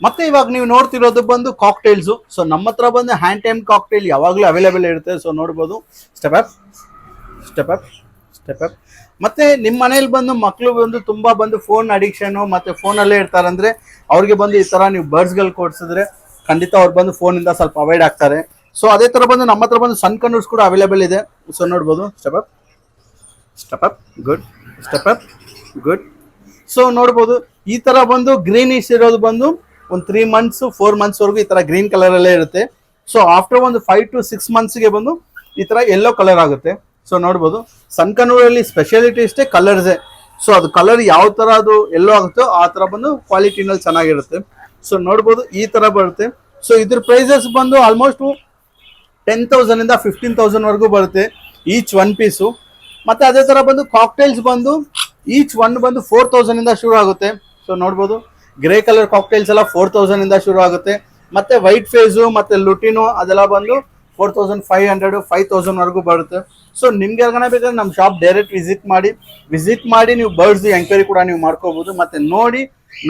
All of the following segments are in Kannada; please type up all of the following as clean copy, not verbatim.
ಮತ್ತೆ ಇವಾಗ ನೀವು ನೋಡ್ತಿರೋದು ಬಂದು ಕಾಕ್ಟೇಲ್ಸ್. ಸೊ ನಮ್ಮ ಹತ್ರ ಬಂದು ಹ್ಯಾಂಡ್ ಟೈಮ್ ಕಾಕ್ಟೇಲ್ ಯಾವಾಗಲೂ ಅವೈಲೇಬಲ್ ಇರುತ್ತೆ. ಸೊ ನೋಡ್ಬೋದು step up step up step up. ಮತ್ತೆ ನಿಮ್ಮ ಮನೇಲಿ ಬಂದು ಮಕ್ಕಳು ಬಂದು ತುಂಬಾ ಬಂದು ಫೋನ್ ಅಡಿಕ್ಷನ್ ಮತ್ತೆ ಫೋನಲ್ಲೇ ಇರ್ತಾರಂದ್ರೆ ಅವ್ರಿಗೆ ಬಂದು ಈ ತರ ನೀವು ಬರ್ಡ್ಸ್ಗಳು ಕೊಡ್ಸಿದ್ರೆ ಖಂಡಿತ ಅವ್ರು ಬಂದು ಫೋನಿಂದ ಸ್ವಲ್ಪ ಅವಾಯ್ಡ್ ಆಗ್ತಾರೆ. ಸೊ ಅದೇ ತರ ಬಂದು ನಮ್ಮ ಹತ್ರ ಬಂದು ಸನ್ ಕನ್ನೂರ್ಸ್ ಕೂಡ ಅವೈಲೇಬಲ್ ಇದೆ. ಸೊ ನೋಡ್ಬೋದು step up step up good step up good. So ನೋಡ್ಬೋದು ಈ ತರ ಬಂದು ಗ್ರೀನಿಶ್ ಇರೋದು ಬಂದು ಒಂದು 3 months 4 months ವರೆಗೂ ಈ ತರ ಗ್ರೀನ್ ಕಲರ್ ಅಲ್ಲೇ ಇರುತ್ತೆ. ಸೊ ಆಫ್ಟರ್ ಒಂದು 5 to 6 months ಗೆ ಬಂದು ಈ ತರ ಯೆಲ್ಲೋ ಕಲರ್ ಆಗುತ್ತೆ. ಸೊ ನೋಡ್ಬೋದು ಸನ್ ಕನ್ನೂರಲ್ಲಿ ಸ್ಪೆಷಾಲಿಟಿ ಇಷ್ಟೇ ಕಲರ್ಸೇ. ಸೊ ಅದು ಕಲರ್ ಯಾವ ತರ ಅದು ಎಲ್ಲೋ ಆಗುತ್ತೋ ಆ ತರ ಬಂದು ಕ್ವಾಲಿಟಿನಲ್ಲಿ ಚೆನ್ನಾಗಿರುತ್ತೆ. ಸೊ ನೋಡ್ಬೋದು ಈ ತರ ಬರುತ್ತೆ. ಸೊ ಇದ್ರ ಪ್ರೈಸಸ್ ಬಂದು ಆಲ್ಮೋಸ್ಟ್ 10,000 ಇಂದ 15,000 ವರೆಗೂ ಬರುತ್ತೆ ಈಚ್ ಒನ್ ಪೀಸು. ಮತ್ತೆ ಅದೇ ತರ ಬಂದು ಕಾಕ್ಟೇಲ್ಸ್ ಬಂದು ಈಚ್ ಒನ್ ಬಂದು 4,000 ಇಂದ ಶುರು ಆಗುತ್ತೆ. ಸೊ ನೋಡ್ಬೋದು ಗ್ರೇ ಕಲರ್ ಕಾಕ್ಟೇಲ್ಸ್ ಎಲ್ಲ 4,000 ಇಂದ ಶುರು ಆಗುತ್ತೆ. ಮತ್ತೆ ವೈಟ್ ಫೇಸು ಮತ್ತೆ ಲುಟಿನೋ ಅದೆಲ್ಲ ಬಂದು 4,500 5,000 ವರೆಗೂ ಬರುತ್ತೆ. ಸೊ ನಿಮ್ಗೆ ಯಾರಿಗಾನ ಬೇಕಾದ್ರೆ ನಮ್ಮ ಶಾಪ್ ಡೈರೆಕ್ಟ್ ವಿಸಿಟ್ ಮಾಡಿ ನೀವು ಬರ್ಡ್ಸ್ ಎಂಕ್ವೈರಿ ಕೂಡ ನೀವು ಮಾಡ್ಕೋಬಹುದು. ಮತ್ತೆ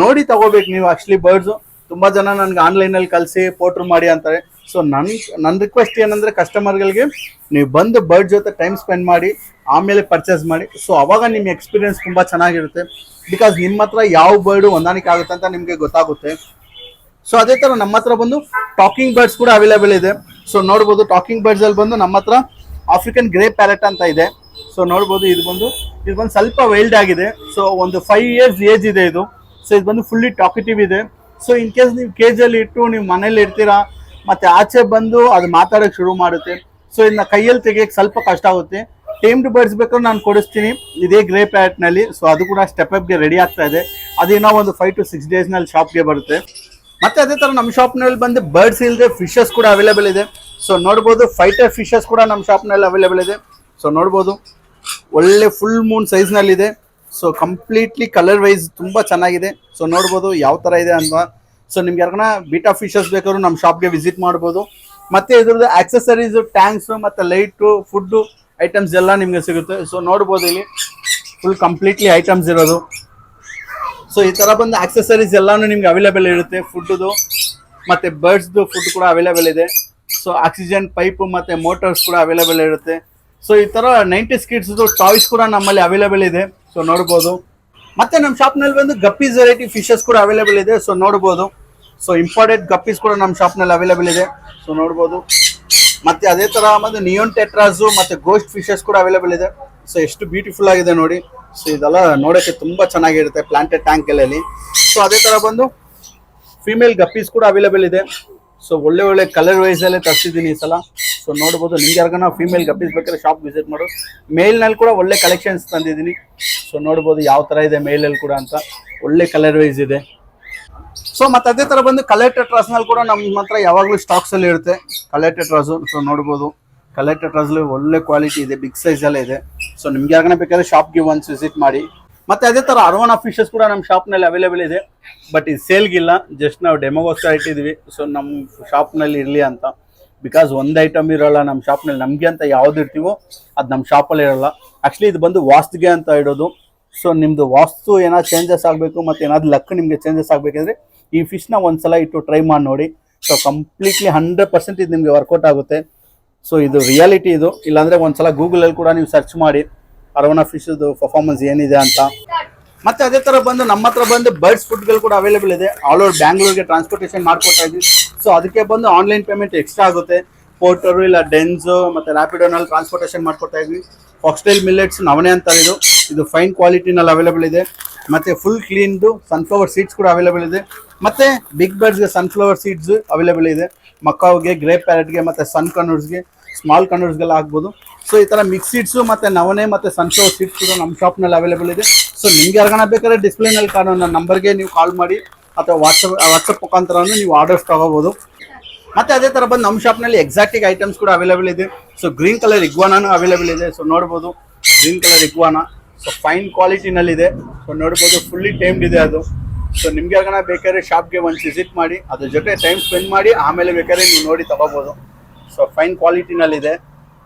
ನೋಡಿ ತಗೋಬೇಕು ನೀವು. ಆಕ್ಚುಲಿ ಬರ್ಡ್ಸ್ ತುಂಬಾ ಜನ ನನ್ಗೆ ಆನ್ಲೈನ್ ಅಲ್ಲಿ ಕಳಿಸಿ ಪೋರ್ಟ್ರ್ ಮಾಡಿ ಅಂತಾರೆ. ಸೊ ನನ್ನ ರಿಕ್ವೆಸ್ಟ್ ಏನಂದ್ರೆ ಕಸ್ಟಮರ್ಗಳಿಗೆ ನೀವು ಬಂದು ಬರ್ಡ್ ಜೊತೆ ಟೈಮ್ ಸ್ಪೆಂಡ್ ಮಾಡಿ ಆಮೇಲೆ ಪರ್ಚೇಸ್ ಮಾಡಿ. ಸೊ ಅವಾಗ ನಿಮ್ಮ ಎಕ್ಸ್ಪೀರಿಯನ್ಸ್ ತುಂಬಾ ಚೆನ್ನಾಗಿರುತ್ತೆ. ಬಿಕಾಸ್ ನಿಮ್ಮ ಹತ್ರ ಯಾವ ಬರ್ಡ್ ಹೊಂದಾಣಿಕೆ ಆಗುತ್ತೆ ಅಂತ ನಿಮ್ಗೆ ಗೊತ್ತಾಗುತ್ತೆ. ಸೊ ಅದೇ ತರ ನಮ್ಮ ಹತ್ರ ಬಂದು ಟಾಕಿಂಗ್ ಬರ್ಡ್ಸ್ ಕೂಡ ಅವೈಲೇಬಲ್ ಇದೆ. ಸೊ ನೋಡ್ಬೋದು ಟಾಕಿಂಗ್ ಬರ್ಡ್ಸ್ ಅಲ್ಲಿ ಬಂದು ನಮ್ಮ ಹತ್ರ ಆಫ್ರಿಕನ್ ಗ್ರೇ ಪ್ಯಾರೆಟ್ ಅಂತ ಇದೆ. ಸೊ ನೋಡ್ಬೋದು ಇದು ಬಂದು ಸ್ವಲ್ಪ ವೈಲ್ಡ್ ಆಗಿದೆ. ಸೊ ಒಂದು 5 years ಏಜ್ ಇದೆ ಇದು. ಸೊ ಇದು ಬಂದು ಫುಲ್ಲಿ ಟಾಕಿಟಿವ್ ಇದೆ. ಸೊ ಇನ್ ಕೇಸ್ ನೀವು ಕೇಜಲ್ಲಿ ಇಟ್ಟು ನೀವು ಮನೇಲಿ ಇರ್ತೀರಾ ಮತ್ತೆ ಆಚೆ ಬಂದು ಅದು ಮಾತಾಡೋಕೆ ಶುರು ಮಾಡುತ್ತೆ. ಸೊ ಇದನ್ನ ಕೈಯಲ್ಲಿ ತೆಗಿಯಕ್ಕೆ ಸ್ವಲ್ಪ ಕಷ್ಟ ಆಗುತ್ತೆ. ಟೇಮ್ಡ್ ಬರ್ಡ್ಸ್ ಬೇಕಾದ್ರೆ ನಾನು ಕೊಡಿಸ್ತೀನಿ ಇದೇ ಗ್ರೇ ಪ್ಯಾರೆಟ್ ನಲ್ಲಿ. ಸೊ ಅದು ಕೂಡ ಸ್ಟೆಪ್ ಅಪ್ಗೆ ರೆಡಿ ಆಗ್ತಾ ಇದೆ. ಅದೇನೋ ಒಂದು 5 to 6 days ನಲ್ಲಿ ಶಾಪ್ಗೆ ಬರುತ್ತೆ. ಮತ್ತೆ ಅದೇ ತರ ನಮ್ಮ ಶಾಪ್ ನಲ್ಲಿ ಬಂದು ಬರ್ಡ್ಸ್ ಇಲ್ಲದೆ ಫಿಶಸ್ ಕೂಡ ಅವೈಲೇಬಲ್ ಇದೆ. ಸೊ ನೋಡ್ಬೋದು ಫೈಟರ್ ಫಿಶಸ್ ಕೂಡ ನಮ್ಮ ಶಾಪ್ ನಲ್ಲಿ ಅವೈಲೇಬಲ್ ಇದೆ. ಸೊ ನೋಡ್ಬೋದು ಒಳ್ಳೆ ಫುಲ್ ಮೂನ್ ಸೈಜ್ ನಲ್ಲಿ ಇದೆ. ಸೊ ಕಂಪ್ಲೀಟ್ಲಿ ಕಲರ್ ವೈಸ್ ತುಂಬಾ ಚೆನ್ನಾಗಿದೆ. ಸೊ ನೋಡ್ಬೋದು ಯಾವ ತರ ಇದೆ ಅಂತ. ಸೊ ನಿಮ್ಗೆ ಯಾರನ್ನ ಬೀಟಾ ಫಿಶಸ್ ಬೇಕಾದ್ರೂ ನಮ್ಮ ಶಾಪ್ಗೆ ವಿಸಿಟ್ ಮಾಡ್ಬೋದು. ಮತ್ತೆ ಇದ್ರದ್ದು ಆಕ್ಸೆಸರೀಸ್ ಟ್ಯಾಂಕ್ಸ್ ಮತ್ತೆ ಲೈಟ್ ಫುಡ್ ಐಟಮ್ಸ್ ಎಲ್ಲ ನಿಮ್ಗೆ ಸಿಗುತ್ತೆ. ಸೊ ನೋಡ್ಬೋದು ಇಲ್ಲಿ ಫುಲ್ ಕಂಪ್ಲೀಟ್ಲಿ ಐಟಮ್ಸ್ ಇರೋದು. ಸೊ ಈ ತರ ಬಂದು ಆಕ್ಸೆಸರೀಸ್ ಎಲ್ಲಾನು ನಿಮ್ಗೆ ಅವೈಲೇಬಲ್ ಇರುತ್ತೆ. ಫುಡ್ದು ಮತ್ತೆ ಬರ್ಡ್ಸ್ದು ಫುಡ್ ಕೂಡ ಅವೈಲೇಬಲ್ ಇದೆ. ಸೊ ಆಕ್ಸಿಜನ್ ಪೈಪ್ ಮತ್ತೆ ಮೋಟರ್ಸ್ ಕೂಡ ಅವೈಲೇಬಲ್ ಇರುತ್ತೆ. ಸೊ ಈ ತರ 90s ಕಿಡ್ಸ್ ಟಾಯ್ಸ್ ಕೂಡ ನಮ್ಮಲ್ಲಿ ಅವೈಲೇಬಲ್ ಇದೆ. ಸೊ ನೋಡ್ಬೋದು ಮತ್ತೆ ನಮ್ಮ ಶಾಪ್ ನಲ್ಲಿ ಬಂದು ಗಪ್ಪೀಸ್ ವೆರೈಟಿ ಫಿಶಸ್ ಕೂಡ ಅವೈಲೇಬಲ್ ಇದೆ. ಸೊ ನೋಡ್ಬೋದು ಸೊ ಇಂಪಾರ್ಟೆಂಟ್ ಗಪ್ಪೀಸ್ ಕೂಡ ನಮ್ಮ ಶಾಪ್ ನಲ್ಲಿ ಅವೈಲೇಬಲ್ ಇದೆ. ಸೊ ನೋಡ್ಬೋದು ಮತ್ತೆ ಅದೇ ತರ ಬಂದು ನಿಯೋನ್ ಟೆಟ್ರಾಸ್ ಮತ್ತೆ ಗೋಸ್ಟ್ ಫಿಶಸ್ ಕೂಡ ಅವೈಲೇಬಲ್ ಇದೆ. ಸೊ ಎಷ್ಟು ಬ್ಯೂಟಿಫುಲ್ ಆಗಿದೆ ನೋಡಿ. ಸೊ ಇದೆಲ್ಲ ನೋಡೋಕೆ ತುಂಬಾ ಚೆನ್ನಾಗಿರುತ್ತೆ ಪ್ಲಾಂಟೆಡ್ ಟ್ಯಾಂಕ್ ಅಲ್ಲಿ. ಸೊ ಅದೇ ತರ ಬಂದು ಫಿಮೇಲ್ ಗಪ್ಪೀಸ್ ಕೂಡ ಅವೈಲೇಬಲ್ ಇದೆ. ಸೊ ಒಳ್ಳೆ ಕಲರ್ ವೈಸ್ ಅಲ್ಲೇ ತರಿಸಿದ್ದೀನಿ ಈ ಸಲ. ಸೊ ನೋಡ್ಬೋದು ನಿಮ್ಗೆ ಯಾರಿಗಾನ ಫಿಮೇಲ್ ಗಪ್ಪೀಸ್ ಬೇಕಾದ್ರೆ ಶಾಪ್ ವಿಸಿಟ್ ಮಾಡು. ಮೇಲ್ ನಲ್ಲಿ ಕೂಡ ಒಳ್ಳೆ ಕಲೆಕ್ಷನ್ಸ್ ತಂದಿದ್ದೀನಿ. ಸೊ ನೋಡ್ಬೋದು ಯಾವ ತರ ಇದೆ ಮೇಲ್ ಅಲ್ಲಿ ಕೂಡ ಅಂತ ಒಳ್ಳೆ ಕಲರ್ ವೈಸ್ ಇದೆ. ಸೊ ಮತ್ತೆ ಅದೇ ತರ ಬಂದು ಕಲರ್ ಟೆಟ್ರಾಸ್ ನಲ್ಲಿ ಕೂಡ ನಮ್ಮ ಹತ್ರ ಯಾವಾಗಲೂ ಸ್ಟಾಕ್ಸ್ ಅಲ್ಲಿ ಇರುತ್ತೆ ಕಲರ್ ಟೆಟ್ರಾಸ್. ಸೊ ನೋಡ್ಬೋದು ಕಲರ್ ಟೆಟ್ರಾಸ್ ಒಳ್ಳೆ ಕ್ವಾಲಿಟಿ ಇದೆ, ಬಿಗ್ ಸೈಜ್ ಅಲ್ಲೇ ಇದೆ. ಸೊ ನಿಮ್ಗೆ ಯಾಕಂದ್ರೆ ಬೇಕಾದ್ರೆ ಶಾಪ್ಗೆ ಒನ್ಸ್ ವಿಸಿಟ್ ಮಾಡಿ. ಮತ್ತೆ ಅದೇ ತರ ಅರೋನಾ ಫಿಶಸ್ ಕೂಡ ನಮ್ಮ ಶಾಪ್ ನಲ್ಲಿ ಅವೈಲೇಬಲ್ ಇದೆ. ಬಟ್ ಇದು ಸೇಲ್ಗಿಲ್ಲ, ಜಸ್ಟ್ ನಾವು ಡೆಮೋಗೋಸ್ಕರ ಇಟ್ಟಿದ್ವಿ. ಸೊ ನಮ್ಮ ಶಾಪ್ ನಲ್ಲಿ ಇರ್ಲಿ ಅಂತ. ಬಿಕಾಸ್ ಒಂದು ಐಟಮ್ ಇರೋಲ್ಲ ನಮ್ಮ ಶಾಪ್ ನಲ್ಲಿ. ನಮ್ಗೆ ಅಂತ ಯಾವ್ದು ಇರ್ತೀವೋ ಅದು ನಮ್ಮ ಶಾಪಲ್ಲಿ ಇರೋಲ್ಲ. ಆಕ್ಚುಲಿ ಇದು ಬಂದು ವಾಸ್ತುಗೆ ಅಂತ ಇಡೋದು. ಸೊ ನಿಮ್ದು ವಾಸ್ತು ಏನಾದ್ರು ಚೇಂಜಸ್ ಆಗಬೇಕು ಮತ್ತೆ ಏನಾದ್ರು ಲಕ್ ನಿಮ್ಗೆ ಚೇಂಜಸ್ ಆಗಬೇಕಂದ್ರೆ ಈ ಫಿಶ್ನ ಒಂದ್ಸಲ ಇಟ್ಟು ಟ್ರೈ ಮಾಡಿ ನೋಡಿ. ಸೊ ಕಂಪ್ಲೀಟ್ಲಿ 100% ಇದು ನಿಮ್ಗೆ ವರ್ಕೌಟ್ ಆಗುತ್ತೆ. ಸೊ ಇದು ರಿಯಾಲಿಟಿ ಇದು. ಇಲ್ಲಾಂದ್ರೆ ಒಂದ್ಸಲ ಗೂಗಲಲ್ಲಿ ಕೂಡ ನೀವು ಸರ್ಚ್ ಮಾಡಿ ಅರೋನಾ ಫಿಶ್ದು ಪರ್ಫಾರ್ಮೆನ್ಸ್ ಏನಿದೆ ಅಂತ. ಮತ್ತೆ ಅದೇ ತರ ಬಂದು ನಮ್ಮ ಹತ್ರ ಬಂದು ಬರ್ಡ್ಸ್ ಫುಡ್ಗಳು ಕೂಡ ಅವೈಲೇಬಲ್ ಇದೆ. ಆಲ್ ಓವರ್ ಬ್ಯಾಂಗ್ಳೂರ್ಗೆ ಟ್ರಾನ್ಸ್ಪೋರ್ಟೇಷನ್ ಮಾಡ್ಕೊತಾ ಇದ್ವಿ. ಸೊ ಅದಕ್ಕೆ ಬಂದು ಆನ್ಲೈನ್ ಪೇಮೆಂಟ್ ಎಕ್ಸ್ಟ್ರಾ ಆಗುತ್ತೆ. ಪೋರ್ಟರು ಇಲ್ಲ ಡೆನ್ಸು ಮತ್ತೆ ರ್ಯಾಪಿಡೋನಲ್ಲಿ ಟ್ರಾನ್ಸ್ಪೋರ್ಟೇಷನ್ ಮಾಡ್ಕೊತಾ ಇದ್ವಿ. ಫಾಕ್ಸ್ಟೈಲ್ ಮಿಲ್ಲೆಟ್ಸ್ ನವಣೆ ಅಂತ ಇದು ಫೈನ್ ಕ್ವಾಲಿಟಿನಲ್ಲಿ ಅವೈಲೇಬಲ್ ಇದೆ. ಮತ್ತೆ ಫುಲ್ ಕ್ಲೀನ್ದು ಸನ್ಫ್ಲವರ್ ಸೀಡ್ಸ್ ಕೂಡ ಅವೈಲೇಬಲ್ ಇದೆ. ಮತ್ತೆ ಬಿಗ್ ಬರ್ಡ್ಸ್ಗೆ ಸನ್ಫ್ಲವರ್ ಸೀಡ್ಸ್ ಅವೈಲೇಬಲ್ ಇದೆ. ಮಕಾವ್ಗೆ, ಗ್ರೇ ಪ್ಯಾರೆಟ್ಗೆ ಮತ್ತೆ ಸನ್ ಕನ್ನೂರ್ಸ್ಗೆ, ಸ್ಮಾಲ್ ಕನ್ನೂರ್ಸ್ಗೆಲ್ಲ ಆಗ್ಬೋದು. ಸೊ ಈ ತರ ಮಿಕ್ಸ್ ಸೀಡ್ಸು ಮತ್ತೆ ನವಣೆ ಮತ್ತೆ ಸನ್ಫ್ಲವರ್ ಸೀಡ್ಸ್ ಕೂಡ ನಮ್ಮ ಶಾಪ್ನಲ್ಲಿ ಅವೈಲೇಬಲ್ ಇದೆ. ಸೊ ನಿಮ್ಗೆ ಯಾರಿಗಾನ ಬೇಕಾದ್ರೆ ಡಿಸ್ಪ್ಲೇನಲ್ಲಿ ಕಾಣೋ ನನ್ನ ನಂಬರ್ಗೆ ನೀವು ಕಾಲ್ ಮಾಡಿ ಅಥವಾ ವಾಟ್ಸಪ್ ಮುಖಾಂತರನೂ ನೀವು ಆರ್ಡರ್ಸ್ ತಗೋಬಹುದು. ಮತ್ತೆ ಅದೇ ತರ ಬಂದು ನಮ್ಮ ಶಾಪ್ನಲ್ಲಿ ಎಕ್ಸಾಟಿಕ್ ಐಟಮ್ಸ್ ಕೂಡ ಅವೈಲೇಬಲ್ ಇದೆ. ಸೊ ಗ್ರೀನ್ ಕಲರ್ ಇಗ್ವಾನಾನು ಅವೈಲೇಬಲ್ ಇದೆ. ಸೊ ನೋಡ್ಬೋದು green colour iguana. So fine ಕ್ವಾಲಿಟಿನಲ್ಲಿದೆ. ಸೊ ನೋಡ್ಬೋದು ಫುಲ್ಲಿ ಟೈಮ್ಡ್ ಇದೆ ಅದು. ಸೊ ನಿಮ್ಗೆ ಯಾಕಂದ್ರೆ ಬೇಕಾದ್ರೆ ಶಾಪ್ಗೆ ಒಂದು ವಿಸಿಟ್ ಮಾಡಿ ಅದ್ರ ಜೊತೆ ಟೈಮ್ ಸ್ಪೆಂಡ್ ಮಾಡಿ ಆಮೇಲೆ ಬೇಕಾದ್ರೆ ನೀವು ನೋಡಿ ತಗೋಬಹುದು. ಸೊ ಫೈನ್ ಕ್ವಾಲಿಟಿನಲ್ಲಿದೆ.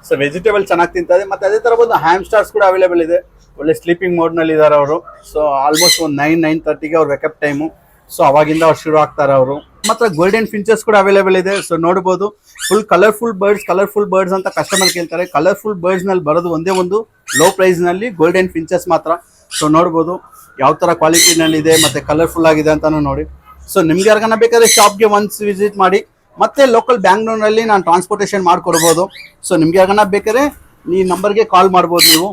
ಸೊ ವೆಜಿಟೇಬಲ್ ಚೆನ್ನಾಗಿ ತಿಂತದೆ. ಮತ್ತೆ ಅದೇ ತರ ಬಂದು ಹ್ಯಾಮ್ಸ್ಟರ್ಸ್ ಕೂಡ ಅವೈಲೇಬಲ್ ಇದೆ. ಒಳ್ಳೆ ಸ್ಲೀಪಿಂಗ್ ಮೋಡ್ನಲ್ಲಿ ಇದ್ದಾರೆ ಅವರು. ಸೊ ಆಲ್ಮೋಸ್ಟ್ ಒಂದು 9-9:30ಗೆ ಅವ್ರ ವೆಕಪ್ ಟೈಮು. ಸೊ ಅವಾಗಿಂದ ಅವ್ರು ಶುರು ಆಗ್ತಾರೆ ಅವರು. ಮಾತ್ರ ಗೋಲ್ಡನ್ ಫಿಂಚರ್ಸ್ ಕೂಡ ಅವೈಲೇಬಲ್ ಇದೆ. ಸೊ ನೋಡಬಹುದು ಫುಲ್ ಕಲರ್ಫುಲ್ ಬರ್ಡ್ಸ್ ಅಂತ ಕಸ್ಟಮರ್ ಕೇಳ್ತಾರೆ. ಕಲರ್ಫುಲ್ ಬರ್ಡ್ಸ್ ನಲ್ಲಿ ಬರೋದು ಒಂದೇ ಒಂದು ಲೋ ಪ್ರೈಸ್ ನಲ್ಲಿ ಗೋಲ್ಡನ್ ಫಿಂಚರ್ಸ್ ಮಾತ್ರ. ಸೊ ನೋಡಬಹುದು ಯಾವ ತರ ಕ್ವಾಲಿಟಿನಲ್ಲಿ ಇದೆ ಮತ್ತೆ ಕಲರ್ಫುಲ್ ಆಗಿದೆ ಅಂತಾನು ನೋಡಿ. ಸೊ ನಿಮ್ಗೆ ಯಾರಿಗಾನ ಬೇಕಾದ್ರೆ ಶಾಪ್ಗೆ ಒನ್ಸ್ ವಿಸಿಟ್ ಮಾಡಿ. ಮತ್ತೆ ಲೋಕಲ್ ಬ್ಯಾಂಗ್ಳೂರ್ನಲ್ಲಿ ನಾನು ಟ್ರಾನ್ಸ್ಪೋರ್ಟೇಷನ್ ಮಾಡ್ಕೊಡ್ಬೋದು. ಸೊ ನಿಮ್ಗೆ ಯಾರಿಗಾನ ಬೇಕಾದ್ರೆ ಈ ನಂಬರ್ಗೆ ಕಾಲ್ ಮಾಡ್ಬೋದು ನೀವು.